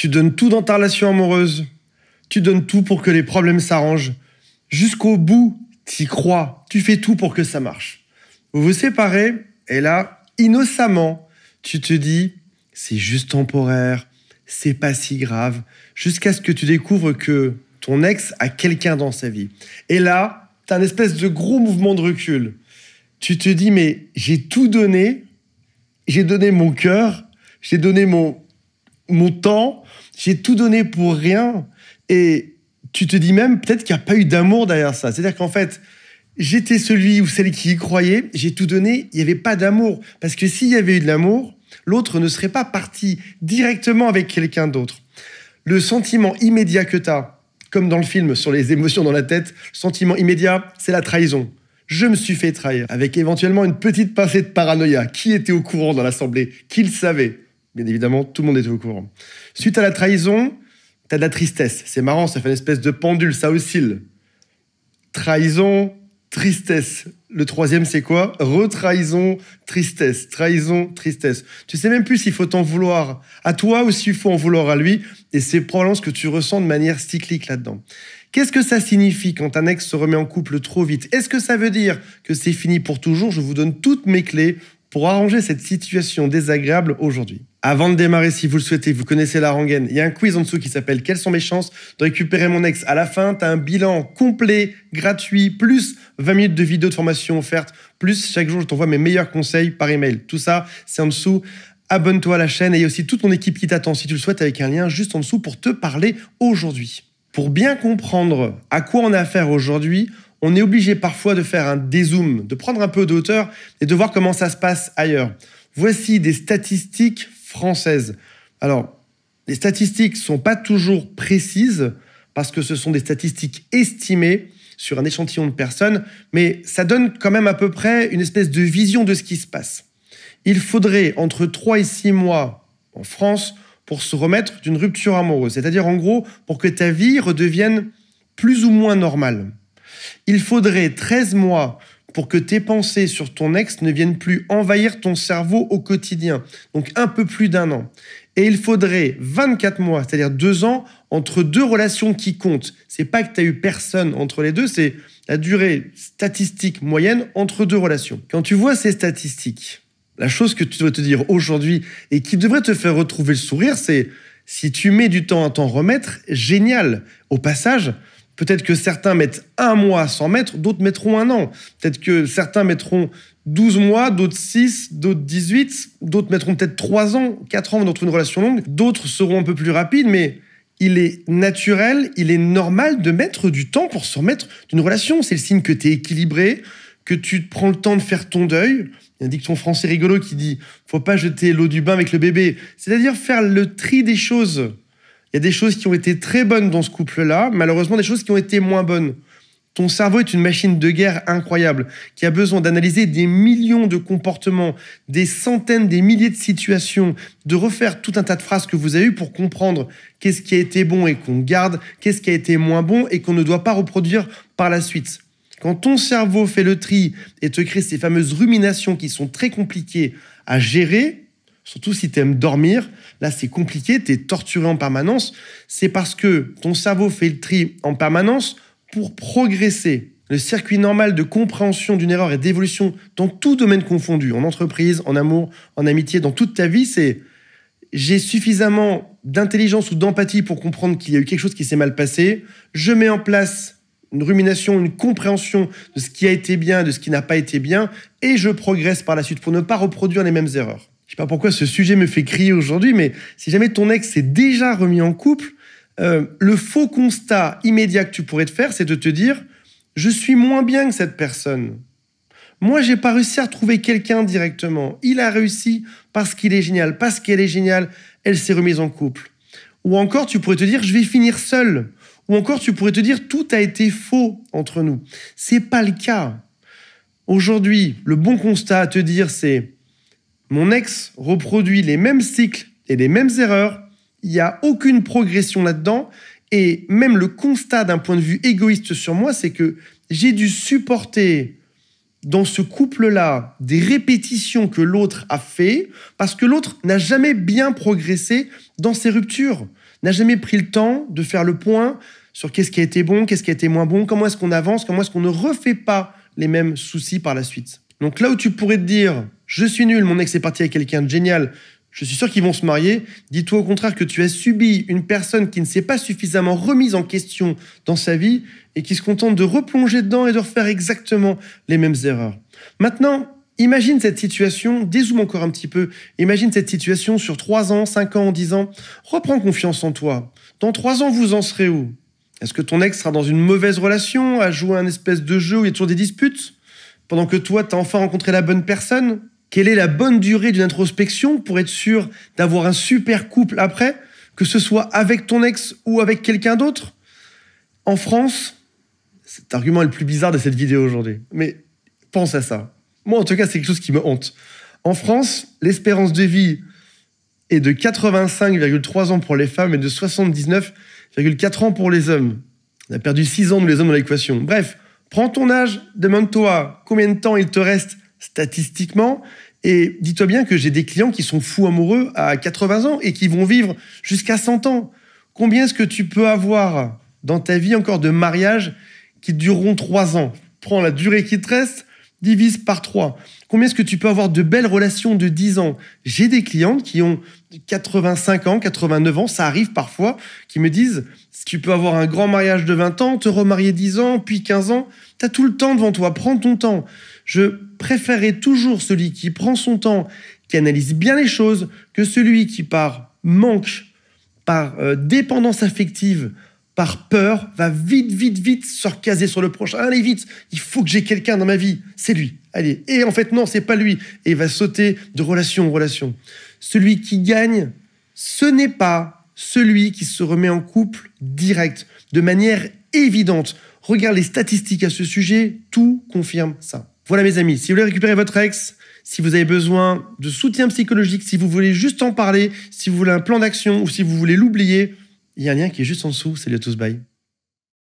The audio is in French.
Tu donnes tout dans ta relation amoureuse. Tu donnes tout pour que les problèmes s'arrangent. Jusqu'au bout, t'y crois. Tu fais tout pour que ça marche. Vous vous séparez, et là, innocemment, tu te dis, c'est juste temporaire, c'est pas si grave, jusqu'à ce que tu découvres que ton ex a quelqu'un dans sa vie. Et là, t'as un espèce de gros mouvement de recul. Tu te dis, mais j'ai tout donné, j'ai donné mon cœur, j'ai donné mon temps, j'ai tout donné pour rien. Et tu te dis même, peut-être qu'il n'y a pas eu d'amour derrière ça. C'est-à-dire qu'en fait, j'étais celui ou celle qui y croyait, j'ai tout donné, il n'y avait pas d'amour. Parce que s'il y avait eu de l'amour, l'autre ne serait pas parti directement avec quelqu'un d'autre. Le sentiment immédiat que tu as, comme dans le film sur les émotions dans la tête, le sentiment immédiat, c'est la trahison. Je me suis fait trahir, avec éventuellement une petite pincée de paranoïa. Qui était au courant dans l'assemblée? Qui le savait? Bien évidemment, tout le monde était au courant. Suite à la trahison, t'as de la tristesse. C'est marrant, ça fait une espèce de pendule, ça oscille. Trahison, tristesse. Le troisième, c'est quoi? Retrahison, tristesse. Trahison, tristesse. Tu sais même plus s'il faut t'en vouloir à toi ou s'il faut en vouloir à lui. Et c'est probablement ce que tu ressens de manière cyclique là-dedans. Qu'est-ce que ça signifie quand un ex se remet en couple trop vite? Est-ce que ça veut dire que c'est fini pour toujours? Je vous donne toutes mes clés pour arranger cette situation désagréable aujourd'hui. Avant de démarrer, si vous le souhaitez, vous connaissez la rengaine, il y a un quiz en dessous qui s'appelle « Quelles sont mes chances de récupérer mon ex ?» À la fin, tu as un bilan complet, gratuit, plus 20 minutes de vidéos de formation offertes, plus chaque jour, je t'envoie mes meilleurs conseils par email. Tout ça, c'est en dessous. Abonne-toi à la chaîne et il y a aussi toute mon équipe qui t'attend, si tu le souhaites, avec un lien juste en dessous pour te parler aujourd'hui. Pour bien comprendre à quoi on a affaire aujourd'hui, on est obligé parfois de faire un dézoom, de prendre un peu de hauteur et de voir comment ça se passe ailleurs. Voici des statistiques françaises. Alors, les statistiques ne sont pas toujours précises parce que ce sont des statistiques estimées sur un échantillon de personnes, mais ça donne quand même à peu près une espèce de vision de ce qui se passe. Il faudrait entre 3 et 6 mois en France pour se remettre d'une rupture amoureuse, c'est-à-dire en gros pour que ta vie redevienne plus ou moins normale. Il faudrait 13 mois pour que tes pensées sur ton ex ne viennent plus envahir ton cerveau au quotidien. Donc un peu plus d'1 an. Et il faudrait 24 mois, c'est-à-dire 2 ans, entre 2 relations qui comptent. C'est pas que tu as eu personne entre les deux, c'est la durée statistique moyenne entre 2 relations. Quand tu vois ces statistiques, la chose que tu dois te dire aujourd'hui et qui devrait te faire retrouver le sourire, c'est si tu mets du temps à t'en remettre, génial. Au passage, peut-être que certains mettent 1 mois à s'en mettre, d'autres mettront 1 an. Peut-être que certains mettront 12 mois, d'autres 6, d'autres 18, d'autres mettront peut-être 3 ans, 4 ans dans une relation longue. D'autres seront un peu plus rapides, mais il est naturel, il est normal de mettre du temps pour se remettre d'une relation. C'est le signe que tu es équilibré, que tu te prends le temps de faire ton deuil. Il y a un dicton français rigolo qui dit « faut pas jeter l'eau du bain avec le bébé ». C'est-à-dire faire le tri des choses. Il y a des choses qui ont été très bonnes dans ce couple-là, malheureusement des choses qui ont été moins bonnes. Ton cerveau est une machine de guerre incroyable qui a besoin d'analyser des millions de comportements, des centaines, des milliers de situations, de refaire tout un tas de phrases que vous avez eues pour comprendre qu'est-ce qui a été bon et qu'on garde, qu'est-ce qui a été moins bon et qu'on ne doit pas reproduire par la suite. Quand ton cerveau fait le tri et te crée ces fameuses ruminations qui sont très compliquées à gérer, surtout si tu aimes dormir, là c'est compliqué, tu es torturé en permanence, c'est parce que ton cerveau fait le tri en permanence pour progresser. Le circuit normal de compréhension d'une erreur et d'évolution dans tout domaine confondu, en entreprise, en amour, en amitié, dans toute ta vie, c'est j'ai suffisamment d'intelligence ou d'empathie pour comprendre qu'il y a eu quelque chose qui s'est mal passé, je mets en place une rumination, une compréhension de ce qui a été bien, de ce qui n'a pas été bien, et je progresse par la suite pour ne pas reproduire les mêmes erreurs. Je ne sais pas pourquoi ce sujet me fait crier aujourd'hui, mais si jamais ton ex s'est déjà remis en couple, le faux constat immédiat que tu pourrais te faire, c'est de te dire « je suis moins bien que cette personne ». Moi, j'ai pas réussi à retrouver quelqu'un directement. Il a réussi parce qu'il est génial, parce qu'elle est géniale, elle s'est remise en couple. Ou encore, tu pourrais te dire « je vais finir seul ». Ou encore, tu pourrais te dire « tout a été faux entre nous ». C'est pas le cas. Aujourd'hui, le bon constat à te dire, c'est « mon ex reproduit les mêmes cycles et les mêmes erreurs, il n'y a aucune progression là-dedans, et même le constat d'un point de vue égoïste sur moi, c'est que j'ai dû supporter dans ce couple-là des répétitions que l'autre a fait parce que l'autre n'a jamais bien progressé dans ses ruptures, n'a jamais pris le temps de faire le point sur qu'est-ce qui a été bon, qu'est-ce qui a été moins bon, comment est-ce qu'on avance, comment est-ce qu'on ne refait pas les mêmes soucis par la suite. Donc là où tu pourrais te dire « je suis nul, mon ex est parti avec quelqu'un de génial, je suis sûr qu'ils vont se marier », dis-toi au contraire que tu as subi une personne qui ne s'est pas suffisamment remise en question dans sa vie et qui se contente de replonger dedans et de refaire exactement les mêmes erreurs. Maintenant, imagine cette situation, dézoome encore un petit peu, imagine cette situation sur 3 ans, 5 ans, 10 ans, reprends confiance en toi. Dans 3 ans, vous en serez où? Est-ce que ton ex sera dans une mauvaise relation, à jouer à un espèce de jeu où il y a toujours des disputes, pendant que toi, tu as enfin rencontré la bonne personne? Quelle est la bonne durée d'une introspection pour être sûr d'avoir un super couple après, que ce soit avec ton ex ou avec quelqu'un d'autre? En France, cet argument est le plus bizarre de cette vidéo aujourd'hui, mais pense à ça. Moi, en tout cas, c'est quelque chose qui me hante. En France, l'espérance de vie est de 85,3 ans pour les femmes et de 79,4 ans pour les hommes. On a perdu 6 ans, nous, les hommes, dans l'équation. Bref, prends ton âge, demande-toi combien de temps il te reste statistiquement, et dis-toi bien que j'ai des clients qui sont fous amoureux à 80 ans et qui vont vivre jusqu'à 100 ans. Combien est-ce que tu peux avoir dans ta vie encore de mariages qui dureront 3 ans? Prends la durée qui te reste, divise par 3. Combien est-ce que tu peux avoir de belles relations de 10 ans? J'ai des clientes qui ont 85 ans, 89 ans, ça arrive parfois, qui me disent « tu peux avoir un grand mariage de 20 ans, te remarier 10 ans, puis 15 ans, tu as tout le temps devant toi, prends ton temps ». Je préférerais toujours celui qui prend son temps, qui analyse bien les choses, que celui qui, par manque, par dépendance affective, par peur, va vite se recaser sur le prochain. Allez, vite, il faut que j'ai quelqu'un dans ma vie, c'est lui. Allez, et en fait, non, c'est pas lui. Et il va sauter de relation en relation. Celui qui gagne, ce n'est pas celui qui se remet en couple direct, de manière évidente. Regarde les statistiques à ce sujet, tout confirme ça. Voilà mes amis, si vous voulez récupérer votre ex, si vous avez besoin de soutien psychologique, si vous voulez juste en parler, si vous voulez un plan d'action ou si vous voulez l'oublier, il y a un lien qui est juste en dessous. Salut à tous, bye.